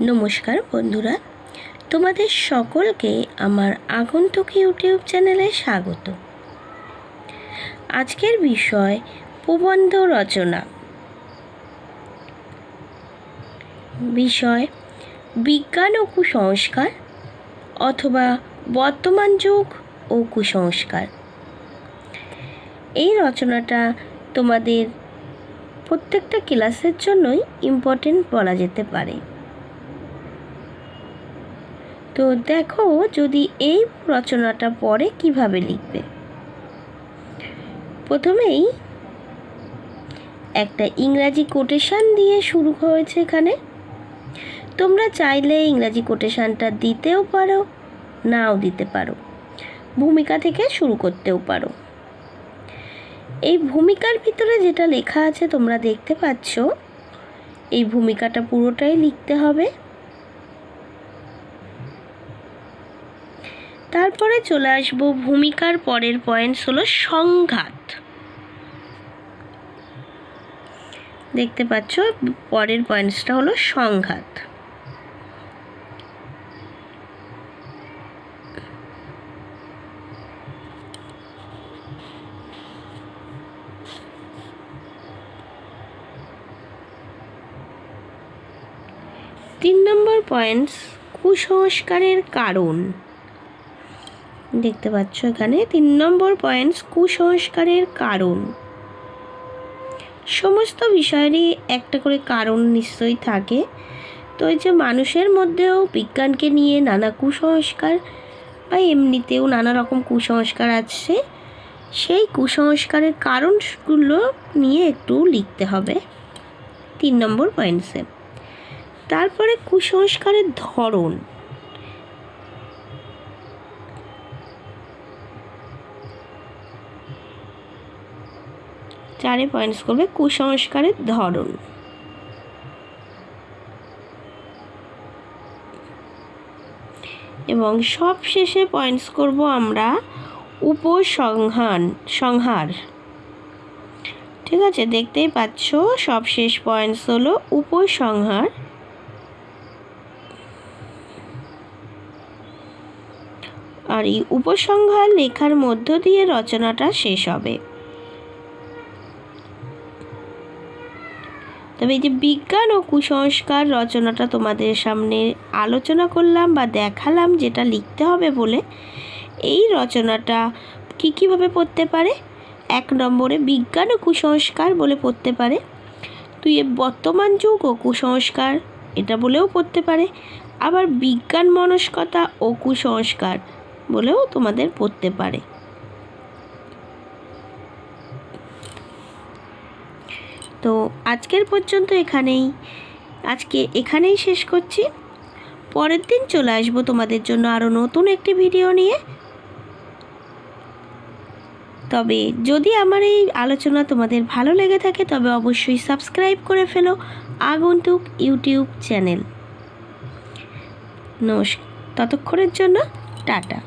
নমস্কার বন্ধুরা, তোমাদের সকলকে আমার আগন্তুক ইউটিউব চ্যানেলে স্বাগত। আজকের বিষয় প্রবন্ধ রচনা। বিষয় বিজ্ঞান ও কুসংস্কার অথবা বর্তমান যুগ ও কুসংস্কার। এই রচনাটা তোমাদের প্রত্যেকটা ক্লাসের জন্যই ইম্পর্টেন্ট বলা যেতে পারে। তো দেখো, যদি এই রচনাটা পড়ে কিভাবে লিখবে। প্রথমেই একটা ইংরাজি কোটেশন দিয়ে শুরু হয়েছে এখানে। তোমরা চাইলে ইংরাজি কোটেশনটা দিতেও পারো, নাও দিতে পারো, ভূমিকা থেকে শুরু করতেও পারো। এই ভূমিকার ভিতরে যেটা লেখা আছে তোমরা দেখতে পাচ্ছ, এই ভূমিকাটা পুরোটাই লিখতে হবে। তারপরে চলে আসবো ভূমিকার পরের পয়েন্টস হলো সংঘাত। দেখতে পাচ্ছ পরের পয়েন্টসটা হলো সংঘাত। তিন নম্বর পয়েন্টস কুসংস্কারের কারণ। দেখতে পাচ্ছ এখানে 3 নম্বর পয়েন্টস কুসংস্কারের কারণ। সমস্ত বিষয়েরই একটা করে কারণ নিশ্চয়ই থাকে। তো এই যে মানুষের মধ্যেও বিজ্ঞানকে নিয়ে নানা কুসংস্কার বা এমনিতেও নানা রকম কুসংস্কার আছে, সেই কুসংস্কারের কারণগুলো নিয়ে একটু লিখতে হবে 3 নম্বর পয়েন্টসে। তারপরে কুসংস্কারের ধরন। চারে পয়েন্টস করবে কুসংস্কারের ধরন। এবং সব শেষে পয়েন্টস করব আমরা উপসংহার। ঠিক আছে, দেখতেই পাচ্ছ সব শেষ পয়েন্টস হলো উপসংহার। আর এই উপসংহার লেখার মধ্য দিয়ে রচনাটা শেষ হবে। তবে এই যে বিজ্ঞান ও কুসংস্কার রচনাটা তোমাদের সামনে আলোচনা করলাম বা দেখালাম যেটা লিখতে হবে বলে, এই রচনাটা কীভাবে পড়তে পারে। 1 নম্বরে বিজ্ঞান ও কুসংস্কার বলে পড়তে পারে। তুই বর্তমান যুগ ও কুসংস্কার এটা বলেও পড়তে পারে। আবার বিজ্ঞান মনস্কতা ও কুসংস্কার বলেও তোমাদের পড়তে পারে। তো আজকের পর্যন্ত এখানেই শেষ করছি। পরের দিন চলে আসবো তোমাদের জন্য আরও নতুন একটি ভিডিও নিয়ে। তবে যদি আমার এই আলোচনা তোমাদের ভালো লেগে থাকে তবে অবশ্যই সাবস্ক্রাইব করে ফেলো আগন্তুক ইউটিউব চ্যানেল। নমস্কার, ততক্ষণের জন্য টাটা।